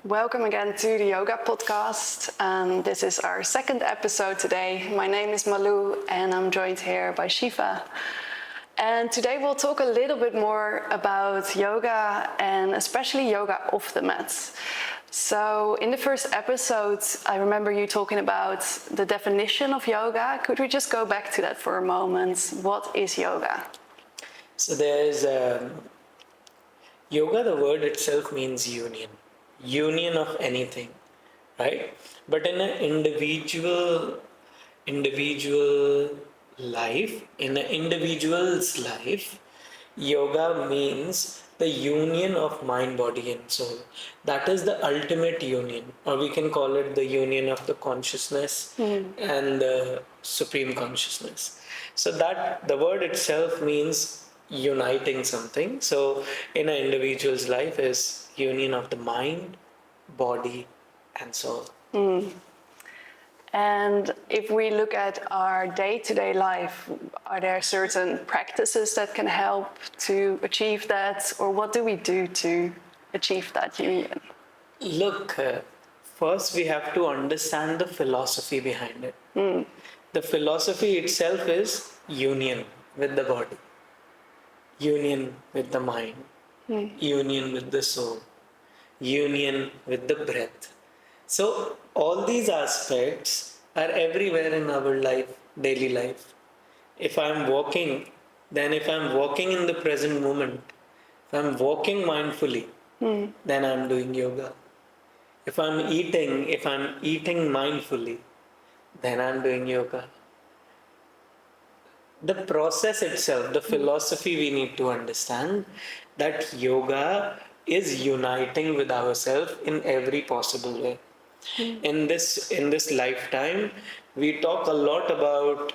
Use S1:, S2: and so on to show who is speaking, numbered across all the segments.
S1: Welcome again to the Yoga Podcast. This is our second episode today. My name is Malou and I'm joined here by Shiva. And today we'll talk a little bit more about yoga and especially yoga off the mat. So in the first episode, I remember you talking about the definition of yoga. Could we just go back to that for a moment? What is yoga?
S2: So there's yoga, the word itself means union of anything, right? But in an individual life, in an individual's life, yoga means the union of mind, body and soul. That is the ultimate union, or we can call it the union of the consciousness and the supreme consciousness. So that the word itself means uniting something. So in an individual's life is union of the mind, body and soul.
S1: And if we look at our day-to-day life, are there certain practices that can help to achieve that? Or what do we do to achieve that union?
S2: Look, first we have to understand the philosophy behind it. The philosophy itself is union with the body, union with the mind, union with the soul, union with the breath. So all these aspects are everywhere in our life, daily life. If I'm walking, then if I'm walking in the present moment, if I'm walking mindfully, then I'm doing yoga. If I'm eating mindfully, then I'm doing yoga. The process itself, the philosophy we need to understand that yoga is uniting with ourselves in every possible way. In this lifetime, we talk a lot about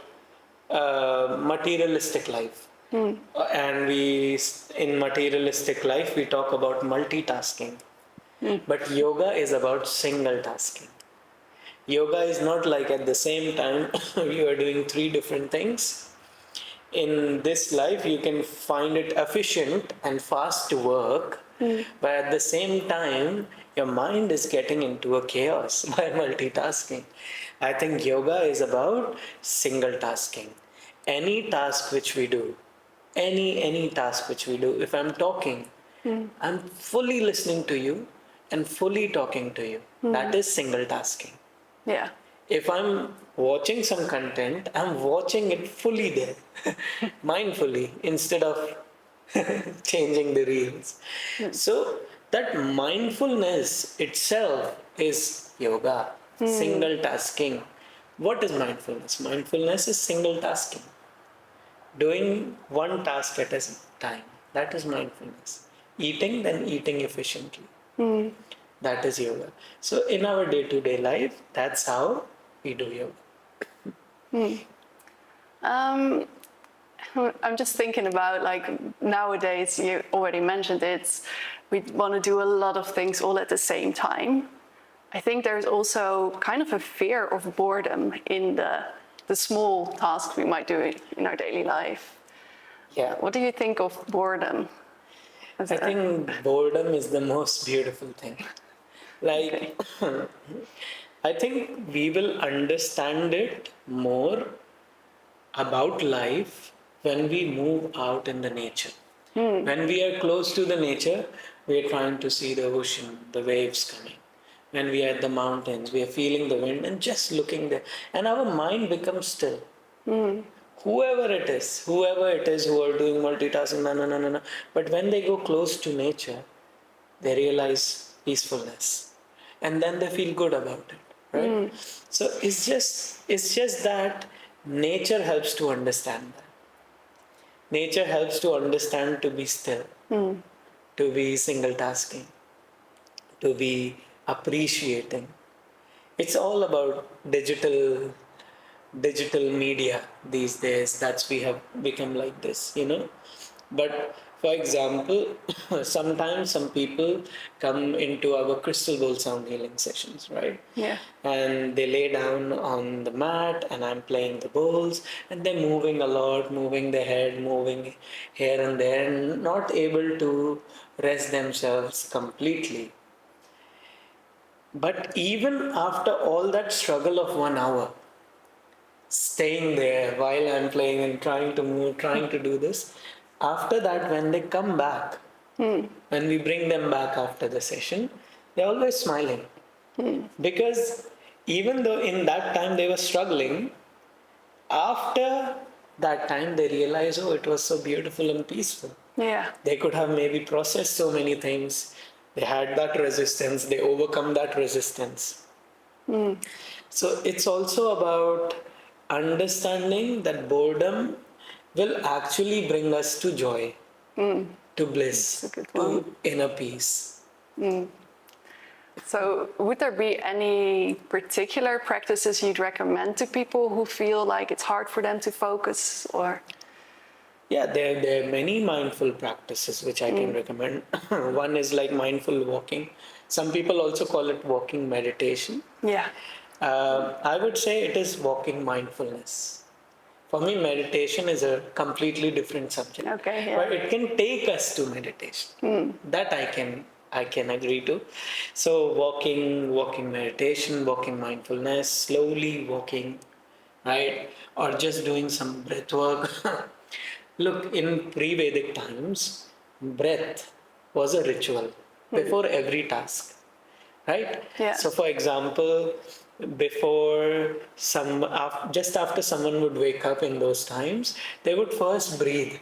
S2: materialistic life, and in materialistic life we talk about multitasking. But yoga is about single tasking. Yoga is not like at the same time you are doing three different things. In this life, you can find it efficient and fast to work, but at the same time, your mind is getting into a chaos by multitasking. I think yoga is about single tasking. Any task which we do, any task which we do, if I'm talking, I'm fully listening to you and fully talking to you. That is single tasking.
S1: Yeah.
S2: If I'm watching some content, I'm watching it fully there, mindfully, instead of changing the reels. So that mindfulness itself is yoga, single tasking. What is mindfulness? Mindfulness is single tasking. Doing one task at a time. That is mindfulness. Eating, then eating efficiently. That is yoga. So in our day-to-day life, that's how we do yoga.
S1: I'm just thinking about nowadays, you already mentioned it, we want to do a lot of things all at the same time. I think there's also kind of a fear of boredom in the small tasks we might do in our daily life.
S2: Yeah.
S1: What do you think of boredom?
S2: I think boredom is the most beautiful thing. I think we will understand it more about life when we move out in the nature. When we are close to the nature, we are trying to see the ocean, the waves coming. When we are at the mountains, we are feeling the wind and just looking there. And our mind becomes still. Whoever it is who are doing multitasking, no. But when they go close to nature, they realize peacefulness. And then they feel good about it, right? So it's just that nature helps to understand that. Nature helps to understand to be still, to be single tasking, to be appreciating. It's all about digital media these days. That's we have become like this. But for example, sometimes some people come into our crystal bowl sound healing sessions, right?
S1: Yeah.
S2: And they lay down on the mat and I'm playing the bowls and they're moving a lot, moving their head, moving here and there, and not able to rest themselves completely. But even after all that struggle of 1 hour, staying there while I'm playing and trying to move, trying to do this, after that, when they come back, when we bring them back after the session, they're always smiling. Because even though in that time they were struggling, after that time they realize, oh, it was so beautiful and peaceful.
S1: Yeah.
S2: They could have maybe processed so many things. They had that resistance, they overcome that resistance. So it's also about understanding that boredom will actually bring us to joy, to
S1: That's a
S2: bliss,
S1: good one.
S2: to inner peace.
S1: So, would there be any particular practices you'd recommend to people who feel like it's hard for them to focus or?
S2: Yeah, there are many mindful practices which I can recommend. One is like mindful walking. Some people also call it walking meditation.
S1: Yeah.
S2: I would say it is walking mindfulness. For me, meditation is a completely different subject.
S1: Okay, yeah.
S2: But it can take us to meditation. That I can agree to. So walking meditation, walking mindfulness, slowly walking, right? Or just doing some breath work. Look, in pre-Vedic times, breath was a ritual before every task, right?
S1: Yeah.
S2: So, for example, before just after someone would wake up in those times, they would first breathe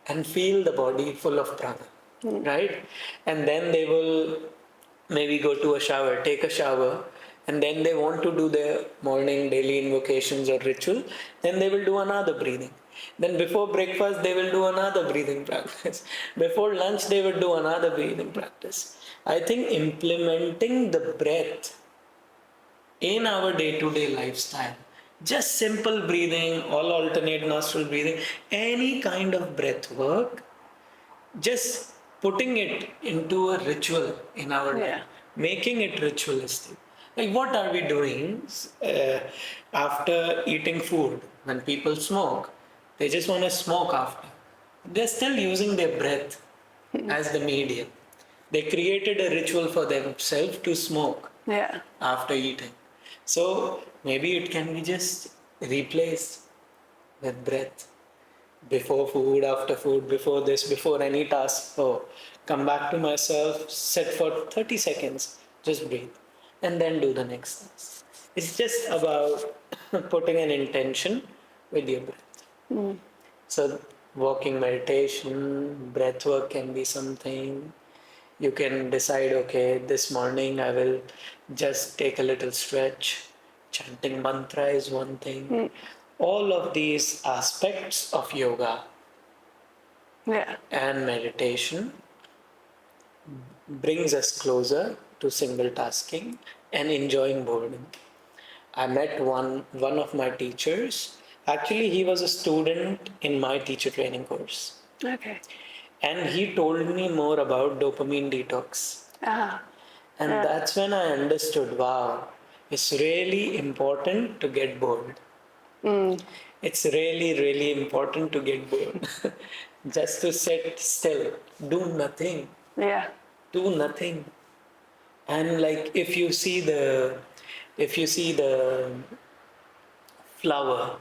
S2: and feel the body full of prana, right? And then they will maybe go to a shower, take a shower, and then they want to do their morning daily invocations or ritual, then they will do another breathing. Then before breakfast, they will do another breathing practice. Before lunch, they will do another breathing practice. I think implementing the breath in our day-to-day lifestyle, just simple breathing, all alternate nostril breathing, any kind of breath work, just putting it into a ritual in our life,
S1: Yeah.
S2: making it ritualistic. Like, what are we doing uh, after eating food? When people smoke, they just want to smoke after. They're still using their breath as the medium. They created a ritual for themselves to smoke
S1: Yeah.
S2: after eating. So maybe it can be just replaced with breath. Before food, after food, before this, before any task. Oh, come back to myself, sit for 30 seconds, just breathe, and then do the next task. It's just about putting an intention with your breath. So, walking meditation, breath work can be something. You can decide, okay, this morning I will just take a little stretch. Chanting mantra is one thing. All of these aspects of yoga
S1: Yeah.
S2: and meditation brings us closer to single tasking and enjoying boredom. I met one of my teachers. Actually, he was a student in my teacher training course.
S1: Okay.
S2: And he told me more about dopamine detox.
S1: Ah.
S2: And
S1: Yeah.
S2: that's when I understood, wow, it's really important to get bored. It's really, really important to get bored. Just to sit still, do nothing,
S1: Yeah.
S2: do nothing. And like if you see the flower,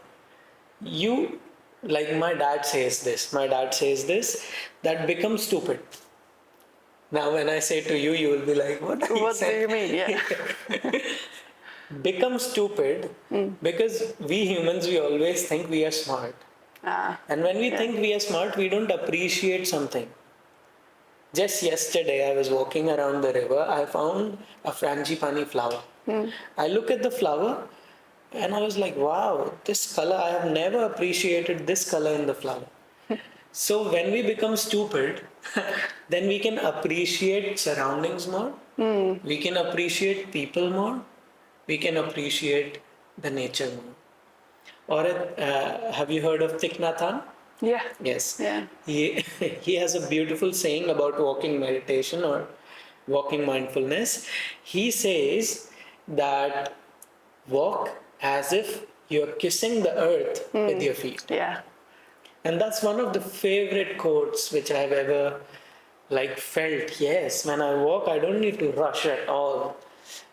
S2: you like my dad says this, that becomes stupid. Now when I say to you, you will be like, what are you
S1: What do
S2: saying?
S1: you mean? Yeah.
S2: Become stupid because we humans, we always think we are smart.
S1: Ah.
S2: And when we
S1: Yeah.
S2: think we are smart, we don't appreciate something. Just yesterday, I was walking around the river. I found a frangipani flower. I look at the flower and I was like, wow, this color, I have never appreciated this color in the flower. So when we become stupid, then we can appreciate surroundings more. We can appreciate people more. We can appreciate the nature more. Or have you heard of Thich Nhat Hanh?
S1: Yeah.
S2: Yes.
S1: Yeah.
S2: He has a beautiful saying about walking meditation or walking mindfulness. He says that walk as if you're kissing the earth with your feet.
S1: Yeah.
S2: And that's one of the favorite quotes which I've ever felt. Yes, when I walk, I don't need to rush at all.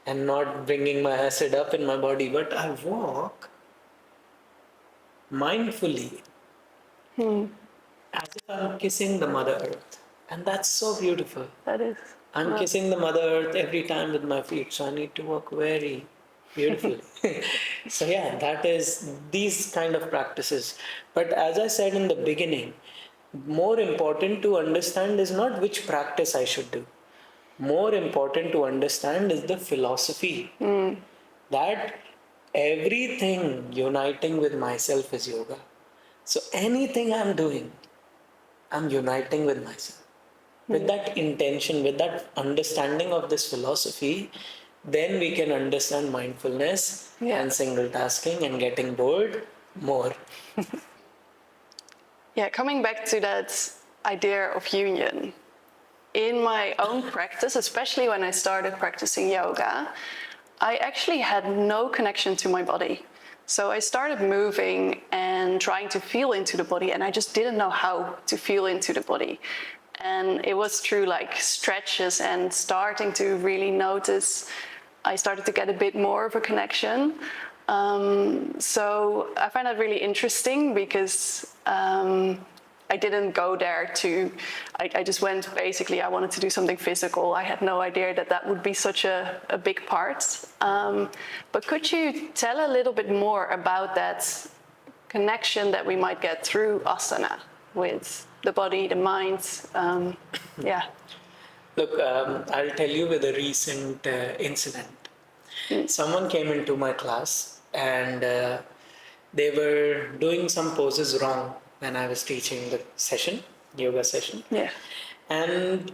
S2: and not bringing my acid up in my body, but I walk mindfully as if I'm kissing the Mother Earth. And that's so beautiful.
S1: That is.
S2: I'm kissing the Mother Earth every time with my feet, so I need to walk very beautifully. So yeah, that is these kind of practices. But as I said in the beginning, more important to understand is not which practice I should do. More important to understand is the philosophy that everything uniting with myself is yoga. So anything I'm doing, I'm uniting with myself. With that intention, with that understanding of this philosophy, then we can understand mindfulness and single tasking and getting bored more.
S1: Yeah, coming back to that idea of union. In my own practice, especially when I started practicing yoga, I actually had no connection to my body. So I started moving and trying to feel into the body, and I just didn't know how to feel into the body. And it was through like stretches and starting to really notice, I started to get a bit more of a connection. So I find that really interesting because I didn't go there I just went, basically, I wanted to do something physical. I had no idea that that would be such a big part. But could you tell a little bit more about that connection that we might get through asana with the body, the mind? Yeah.
S2: Look, I'll tell you with a recent incident. Someone came into my class and they were doing some poses wrong when I was teaching the session, yoga session.
S1: Yeah.
S2: And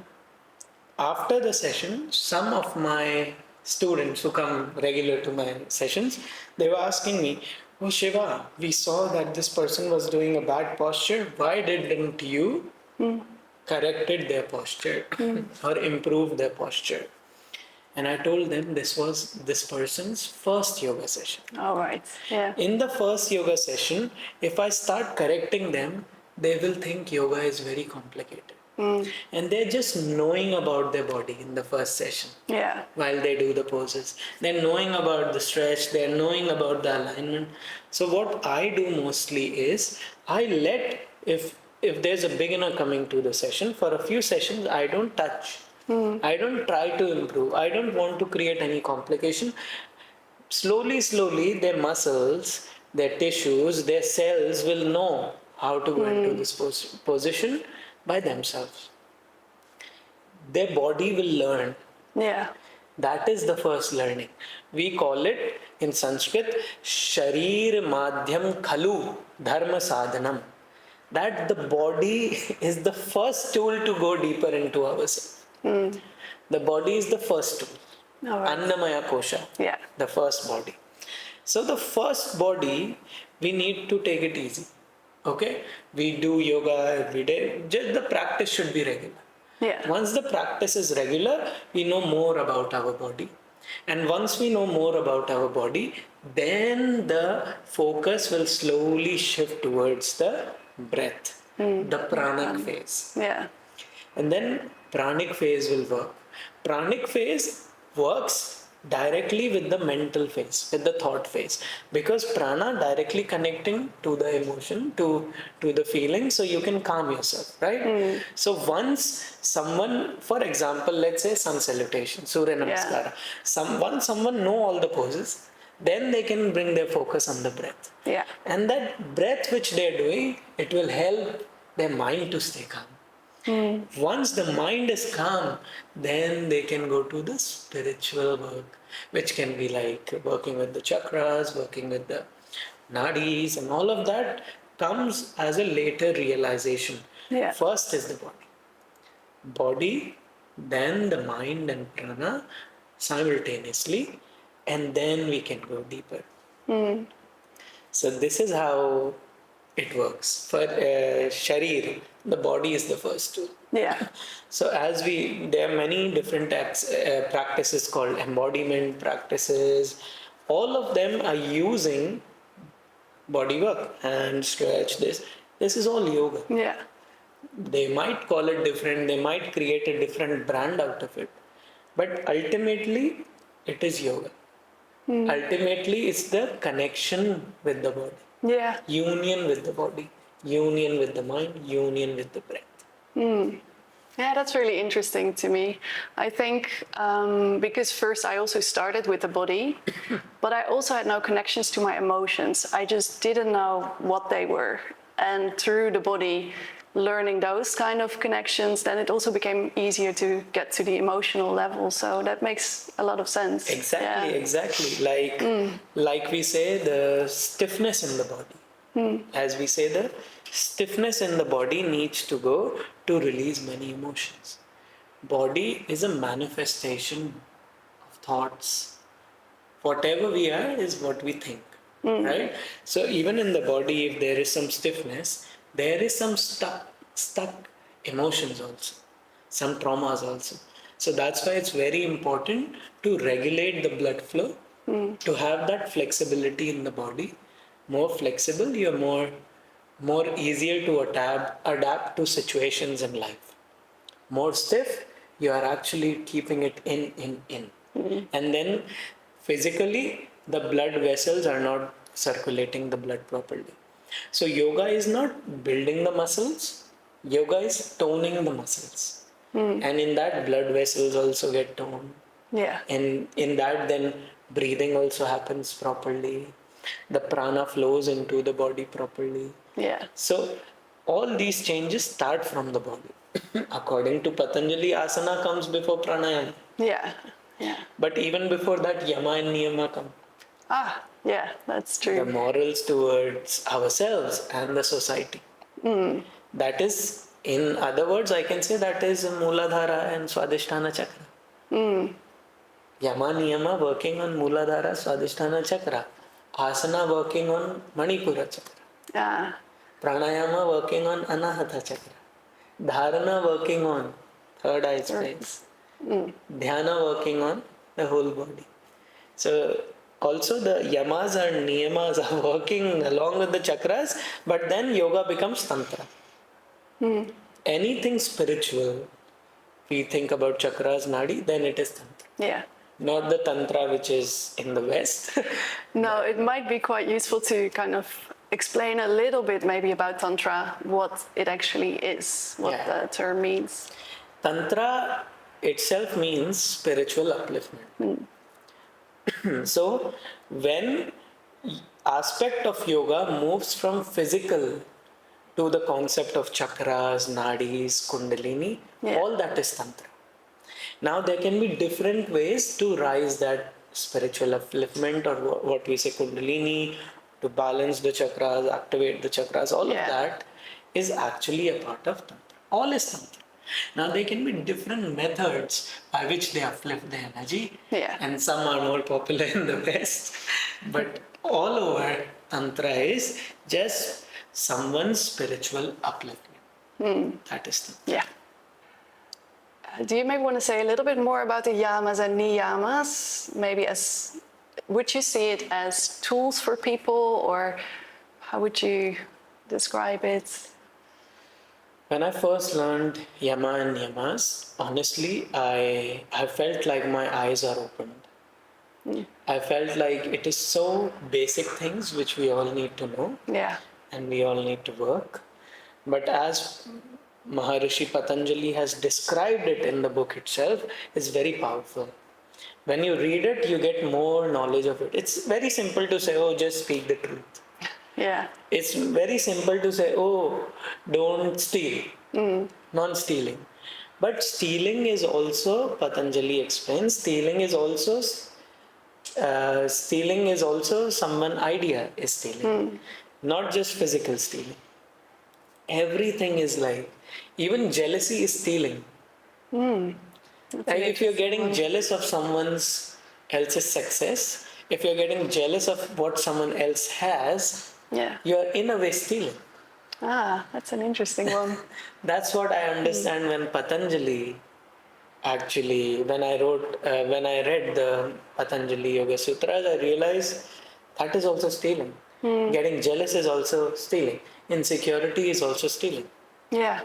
S2: after the session, some of my students who come regular to my sessions, they were asking me, "Oh Shiva, we saw that this person was doing a bad posture. Why didn't you corrected their posture or improved their posture?" And I told them this was this person's first yoga session.
S1: All right. Yeah.
S2: In the first yoga session, if I start correcting them, they will think yoga is very complicated. And they're just knowing about their body in the first session.
S1: Yeah.
S2: While they do the poses. They're knowing about the stretch, they're knowing about the alignment. So what I do mostly is I let, if there's a beginner coming to the session, for a few sessions I don't touch. I don't try to improve. I don't want to create any complication. Slowly, their muscles, their tissues, their cells will know how to go into this position by themselves. Their body will learn.
S1: Yeah.
S2: That is the first learning. We call it in Sanskrit, Sharir Madhyam Khalu Dharma Sadhanam. That the body is the first tool to go deeper into ourselves. The body is the first tool.
S1: All right.
S2: Annamaya Kosha.
S1: Yeah.
S2: The first body. So the first body, we need to take it easy. Okay? We do yoga every day. Just the practice should be regular.
S1: Yeah.
S2: Once the practice is regular, we know more about our body. And once we know more about our body, then the focus will slowly shift towards the breath, the pranic phase.
S1: Yeah.
S2: And then pranic phase will work. Pranic phase works directly with the mental phase, with the thought phase, because prana directly connecting to the emotion, to the feeling, so you can calm yourself, right? So once someone, for example, let's say sun salutation, Surya Namaskara, once someone know all the poses, then they can bring their focus on the breath.
S1: Yeah.
S2: And that breath which they're doing, it will help their mind to stay calm. Once the mind is calm, then they can go to the spiritual work, which can be like working with the chakras, working with the nadis, and all of that comes as a later realization.
S1: Yeah.
S2: First is the body, then the mind and prana simultaneously, and then we can go deeper. So this is how it works. For sharir, the body is the first tool.
S1: Yeah.
S2: So there are many different practices called embodiment practices. All of them are using body work and stretch. This is all yoga.
S1: Yeah.
S2: They might call it different. They might create a different brand out of it. But ultimately, it is yoga. Ultimately, it's the connection with the body,
S1: Yeah.
S2: union with the body, union with the mind, union with the breath.
S1: Yeah, that's really interesting to me. I think because first I also started with the body, but I also had no connections to my emotions. I just didn't know what they were. And through the body, learning those kind of connections, then it also became easier to get to the emotional level. So that makes a lot of sense.
S2: Exactly,
S1: Yeah.
S2: exactly. Like we say, the stiffness in the body. As we say, the stiffness in the body needs to go to release many emotions. Body is a manifestation of thoughts. Whatever we are is what we think, right? So even in the body, if there is some stiffness, there is some stuck emotions also, some traumas also. So that's why it's very important to regulate the blood flow, to have that flexibility in the body. More flexible, you're more easier to adapt to situations in life. More stiff, you are actually keeping it in. And then physically, the blood vessels are not circulating the blood properly. So, yoga is not building the muscles, yoga is toning the muscles. And in that, blood vessels also get toned.
S1: Yeah.
S2: And in that, then breathing also happens properly. The prana flows into the body properly.
S1: Yeah.
S2: So all these changes start from the body. According to Patanjali, asana comes before pranayama.
S1: Yeah. Yeah.
S2: But even before that, yama and niyama come.
S1: Ah, yeah, that's
S2: The
S1: true.
S2: morals towards ourselves and the society. That is, in other words, I can say that is Mooladhara and Swadhisthana Chakra. Yama Niyama working on Mooladhara, Swadhisthana Chakra. Asana working on Manipura Chakra.
S1: Yeah.
S2: Pranayama working on Anahata Chakra. Dharana working on third eye space. Dhyana working on the whole body. So also the yamas and niyamas are working along with the chakras, but then yoga becomes tantra. Anything spiritual, we think about chakras, nadi, then it is tantra.
S1: Yeah.
S2: Not the tantra which is in the West.
S1: No, it might be quite useful to kind of explain a little bit maybe about Tantra, what it actually is, what
S2: Yeah.
S1: the term means.
S2: Tantra itself means spiritual upliftment. So when aspect of yoga moves from physical to the concept of chakras, nadis, kundalini,
S1: Yeah.
S2: all that is tantra. Now there can be different ways to rise that spiritual upliftment, or what we say kundalini, to balance the chakras, activate the chakras. All
S1: Yeah.
S2: of that is actually a part of tantra. All is tantra. Now there can be different methods by which they uplift the energy,
S1: Yeah.
S2: and some are more popular in the West, but all over tantra is just someone's spiritual upliftment. That is tantra.
S1: Yeah. Do you maybe want to say a little bit more about the yamas and niyamas? Maybe as, would you see it as tools for people, or how would you describe it?
S2: When I first learned yama and niyamas, honestly, I felt like my eyes are opened. I felt like it is so basic things which we all need to know,
S1: Yeah.
S2: and we all need to work. But as Maharishi Patanjali has described it in the book itself, it's very powerful. When you read it, you get more knowledge of it. It's very simple to say, oh, just speak the truth.
S1: Yeah.
S2: It's very simple to say, oh, don't steal, non-stealing. But stealing is also, Patanjali explains, stealing is also someone idea is stealing, not just physical stealing. Everything is like, even jealousy is stealing. Like if you're getting jealous of someone's else's success, if you're getting jealous of what someone else has,
S1: Yeah.
S2: you're in a way stealing.
S1: Ah, that's an interesting one.
S2: That's what I understand when Patanjali actually, when I read the Patanjali Yoga Sutras, I realized that is also stealing. Getting jealous is also stealing. Insecurity is also stealing.
S1: Yeah.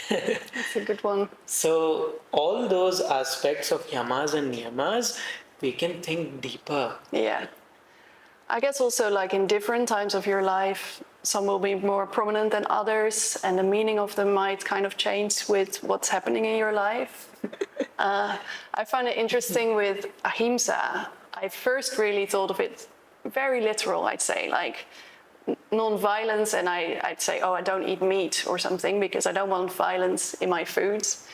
S1: That's a good one.
S2: So all those aspects of yamas and niyamas we can think deeper.
S1: Yeah. I guess also like in different times of your life, some will be more prominent than others, and the meaning of them might kind of change with what's happening in your life. I find it interesting with ahimsa. I first really thought of it very literal, I'd say, like non-violence, and I'd say, oh, I don't eat meat or something because I don't want violence in my foods.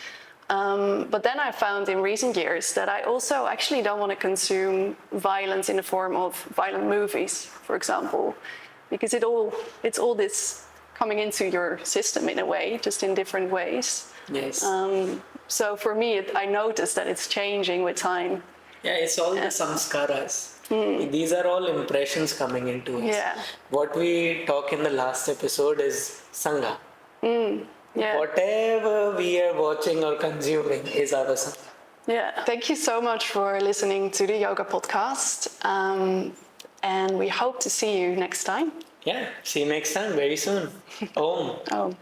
S1: But then I found in recent years that I also actually don't want to consume violence in the form of violent movies, for example, because it's all this coming into your system in a way, just in different ways.
S2: Yes.
S1: So for me, I noticed that it's changing with time.
S2: Yeah, it's all the samskaras. These are all impressions coming into us.
S1: Yeah.
S2: What we talk in the last episode is sangha.
S1: Yeah.
S2: Whatever we are watching or consuming is our sangha.
S1: Yeah. Thank you so much for listening to the yoga podcast. And we hope to see you next time.
S2: Yeah, see you next time very soon. Om.
S1: Oh.